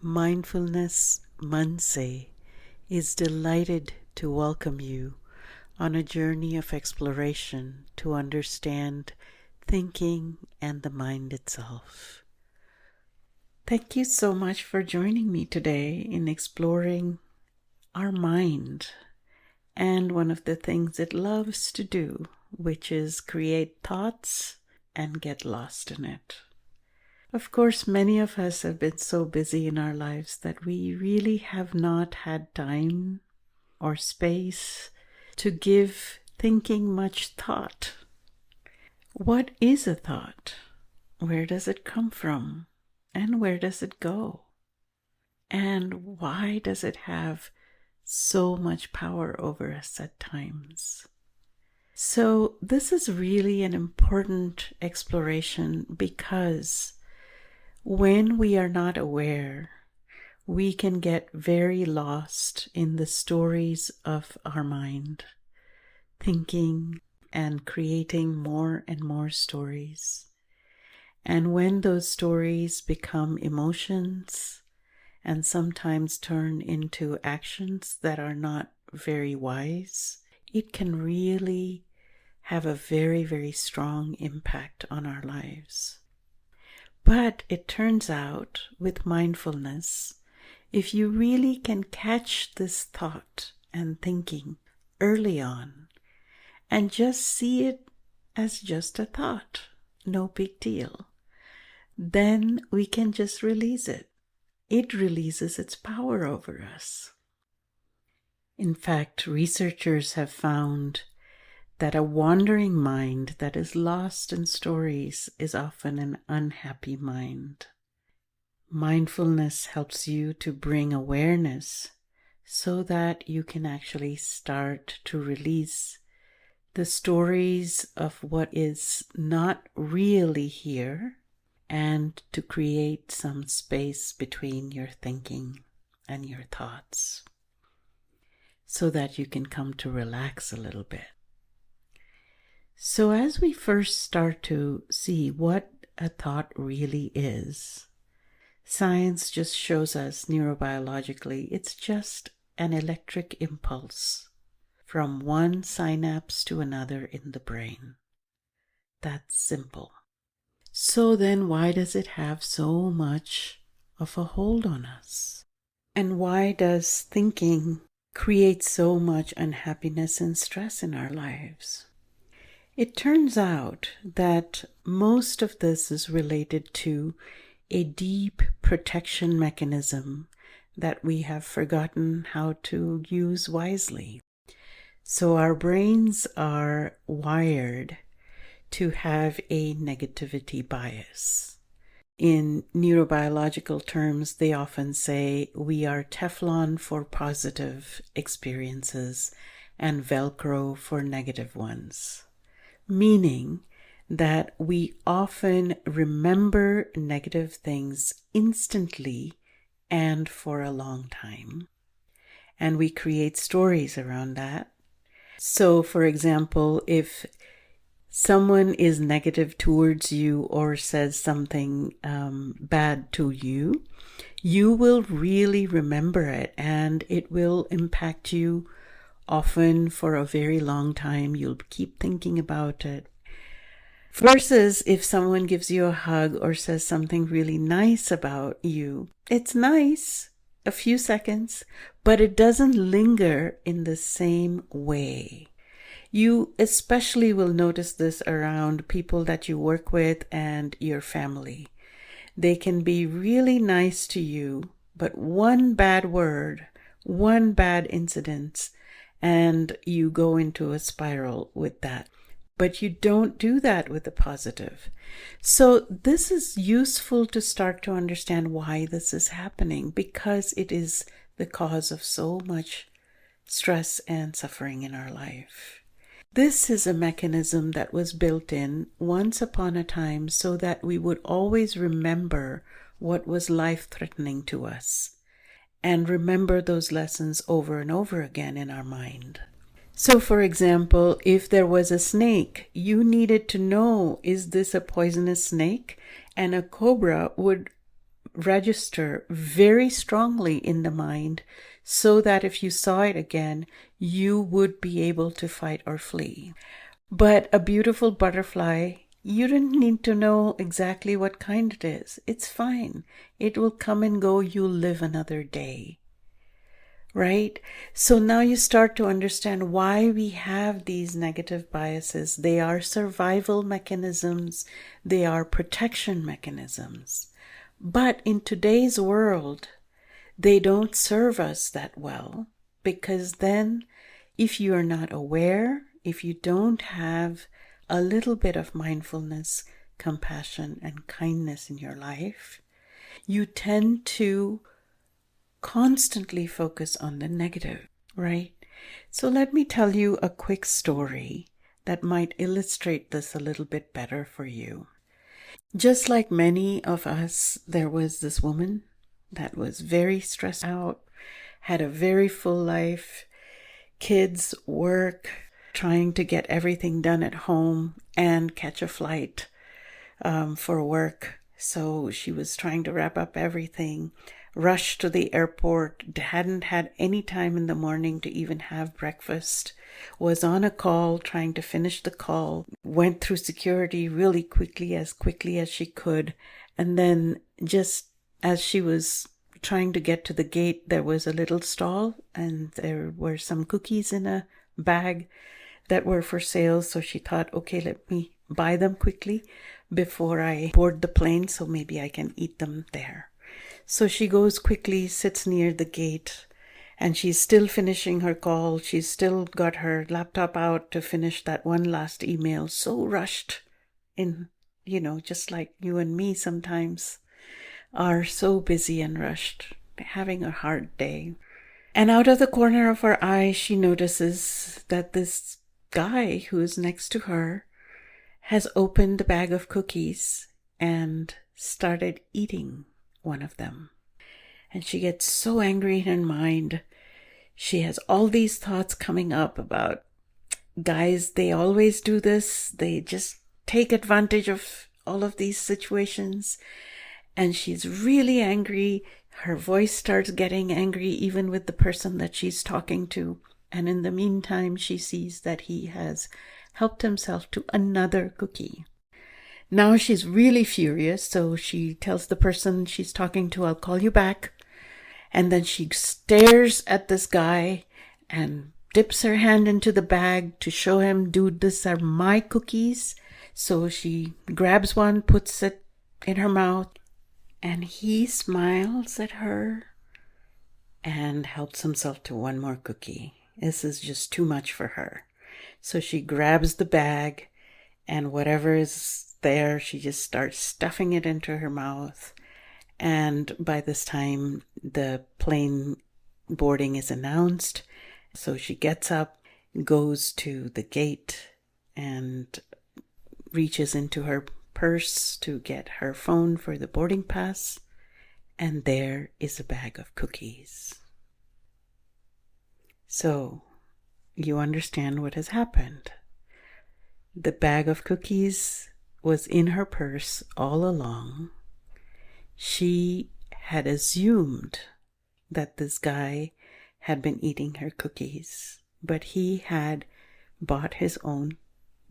Mindfulness Mann Se is delighted to welcome you on a journey of exploration to understand thinking and the mind itself. Thank you so much for joining me today in exploring our mind and one of the things it loves to do, which is create thoughts and get lost in it. Of course, many of us have been so busy in our lives that we really have not had time or space to give thinking much thought. What is a thought? Where does it come from? And where does it go? And why does it have so much power over us at times? So this is really an important exploration because when we are not aware, we can get very lost in the stories of our mind, thinking and creating more and more stories. And when those stories become emotions and sometimes turn into actions that are not very wise, it can really have a very, very strong impact on our lives. But it turns out with mindfulness, if you really can catch this thought and thinking early on and just see it as just a thought, no big deal, then we can just release it. It releases its power over us. In fact, researchers have found that a wandering mind that is lost in stories is often an unhappy mind. Mindfulness helps you to bring awareness so that you can actually start to release the stories of what is not really here and to create some space between your thinking and your thoughts so that you can come to relax a little bit. So as we first start to see what a thought really is, science just shows us neurobiologically it's just an electric impulse from one synapse to another in the brain. That's simple. So then why does it have so much of a hold on us? And why does thinking create so much unhappiness and stress in our lives? It turns out that most of this is related to a deep protection mechanism that we have forgotten how to use wisely. So our brains are wired to have a negativity bias. In neurobiological terms, they often say we are Teflon for positive experiences and Velcro for negative ones. Meaning that we often remember negative things instantly and for a long time. And we create stories around that. So, for example, if someone is negative towards you or says something bad to you, you will really remember it and it will impact you often for a very long time. You'll keep thinking about it. Versus if someone gives you a hug or says something really nice about you, it's nice, a few seconds, but it doesn't linger in the same way. You especially will notice this around people that you work with and your family. They can be really nice to you, but one bad word, one bad incident, and you go into a spiral with that. But you don't do that with the positive. So this is useful to start to understand why this is happening, because it is the cause of so much stress and suffering in our life. This is a mechanism that was built in once upon a time so that we would always remember what was life-threatening to us and remember those lessons over and over again in our mind. So, for example, if there was a snake, you needed to know, is this a poisonous snake? And a cobra would register very strongly in the mind so that if you saw it again, you would be able to fight or flee. But a beautiful butterfly, you don't need to know exactly what kind it is. It's fine. It will come and go. You'll live another day. Right? So now you start to understand why we have these negative biases. They are survival mechanisms. They are protection mechanisms. But in today's world, they don't serve us that well, because then if you are not aware, if you don't have a little bit of mindfulness, compassion, and kindness in your life, you tend to constantly focus on the negative, right? So let me tell you a quick story that might illustrate this a little bit better for you. Just like many of us, there was this woman that was very stressed out, had a very full life, kids, work, trying to get everything done at home and catch a flight for work. So she was trying to wrap up everything, rushed to the airport, hadn't had any time in the morning to even have breakfast, was on a call, trying to finish the call, went through security really quickly as she could. And then just as she was trying to get to the gate, there was a little stall and there were some cookies in a bag that were for sale. So she thought, okay, let me buy them quickly before I board the plane so maybe I can eat them there. So she goes quickly, sits near the gate, and she's still finishing her call. She's still got her laptop out to finish that one last email. So rushed in, just like you and me sometimes are so busy and rushed, having a hard day. And out of the corner of her eye, she notices that this guy who's next to her has opened a bag of cookies and started eating one of them. And she gets so angry in her mind. She has all these thoughts coming up about guys, they always do this. They just take advantage of all of these situations. And she's really angry. Her voice starts getting angry even with the person that she's talking to. And in the meantime, she sees that he has helped himself to another cookie. Now she's really furious, so she tells the person she's talking to, I'll call you back. And then she stares at this guy and dips her hand into the bag to show him, dude, these are my cookies. So she grabs one, puts it in her mouth, and he smiles at her and helps himself to one more cookie. This is just too much for her. So she grabs the bag and whatever is there, she just starts stuffing it into her mouth. And by this time, the plane boarding is announced. So she gets up, goes to the gate, and reaches into her purse to get her phone for the boarding pass. And there is a bag of cookies. So you understand what has happened. The bag of cookies was in her purse all along. She had assumed that this guy had been eating her cookies, but he had bought his own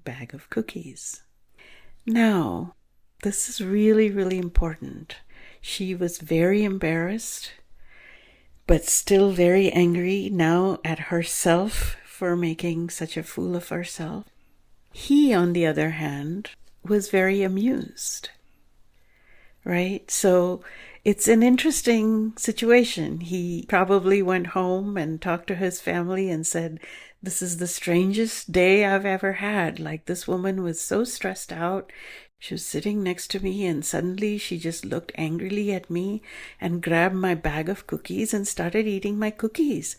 bag of cookies. Now, this is really, really important. She was very embarrassed, but still very angry now at herself for making such a fool of herself. He, on the other hand, was very amused, right? So it's an interesting situation. He probably went home and talked to his family and said, this is the strangest day I've ever had. Like, this woman was so stressed out. She was sitting next to me and suddenly she just looked angrily at me and grabbed my bag of cookies and started eating my cookies.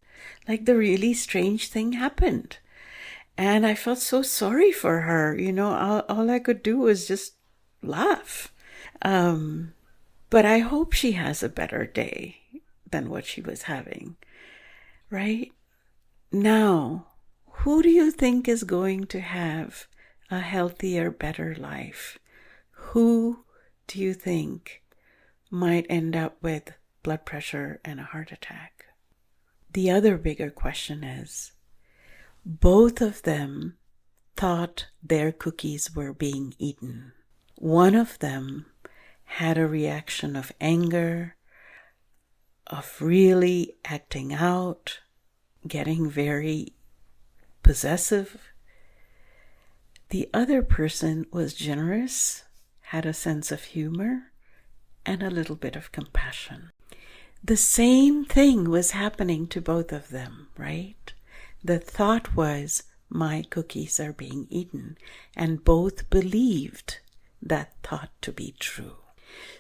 Like, the really strange thing happened. And I felt so sorry for her. All I could do was just laugh. But I hope she has a better day than what she was having, right? Now, who do you think is going to have a healthier, better life? Who do you think might end up with blood pressure and a heart attack. The other bigger question is, both of them thought their cookies were being eaten. One of them had a reaction of anger, of really acting out, getting very possessive. The other person was generous, had a sense of humor, and a little bit of compassion. The same thing was happening to both of them, right? The thought was, my cookies are being eaten, and both believed that thought to be true.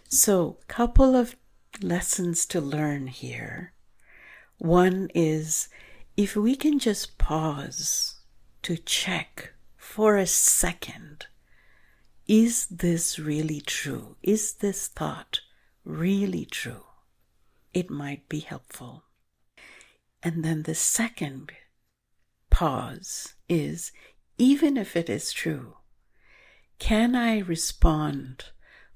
So, couple of lessons to learn here. One is, if we can just pause to check for a second, is this really true? Is this thought really true? It might be helpful. And then the second pause is, even if it is true, can I respond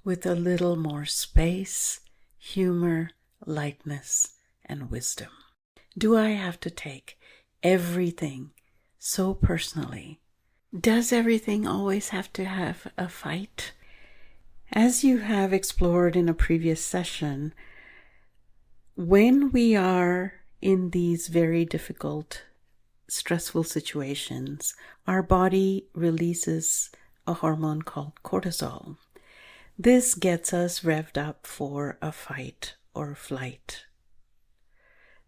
with a little more space, humor, lightness, and wisdom? Do I have to take everything so personally? Does everything always have to have a fight? As you have explored in a previous session, when we are in these very difficult, stressful situations, our body releases a hormone called cortisol. This gets us revved up for a fight or flight.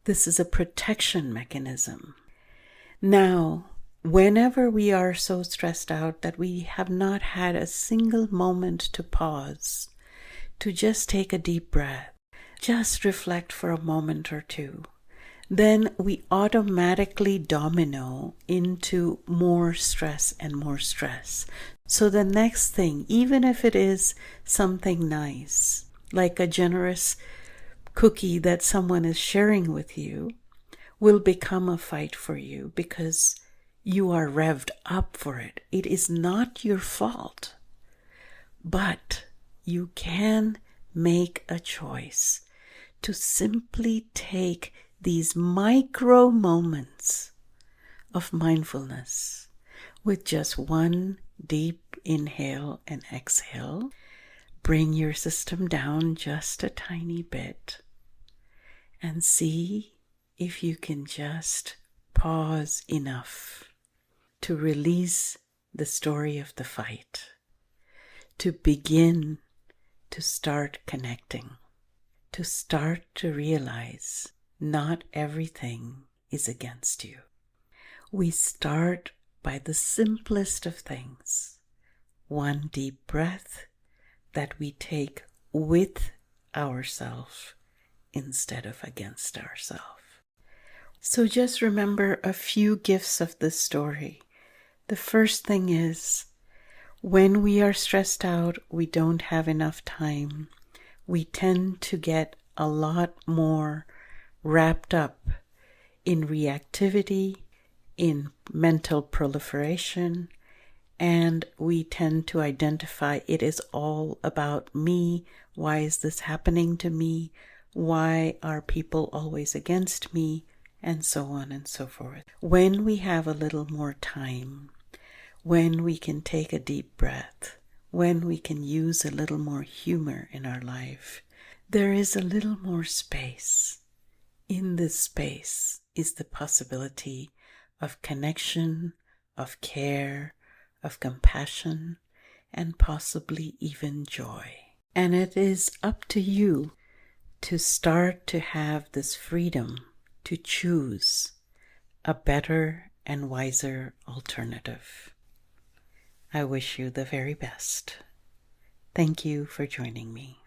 This is a protection mechanism. Now, whenever we are so stressed out that we have not had a single moment to pause, to just take a deep breath, just reflect for a moment or two, then we automatically domino into more stress and more stress. So the next thing, even if it is something nice, like a generous cookie that someone is sharing with you, will become a fight for you because you are revved up for it. It is not your fault, but you can make a choice to simply take these micro moments of mindfulness with just one deep inhale and exhale. Bring your system down just a tiny bit and see if you can just pause enough to release the story of the fight, to begin to start connecting, to start to realize not everything is against you. We start by the simplest of things, one deep breath that we take with ourselves instead of against ourselves. So just remember a few gifts of this story. The first thing is, when we are stressed out, we don't have enough time. We tend to get a lot more wrapped up in reactivity, in mental proliferation, and we tend to identify it is all about me. Why is this happening to me? Why are people always against me? And so on and so forth. When we have a little more time, when we can take a deep breath, when we can use a little more humor in our life, there is a little more space. In this space is the possibility of connection, of care, of compassion, and possibly even joy. And it is up to you to start to have this freedom to choose a better and wiser alternative. I wish you the very best. Thank you for joining me.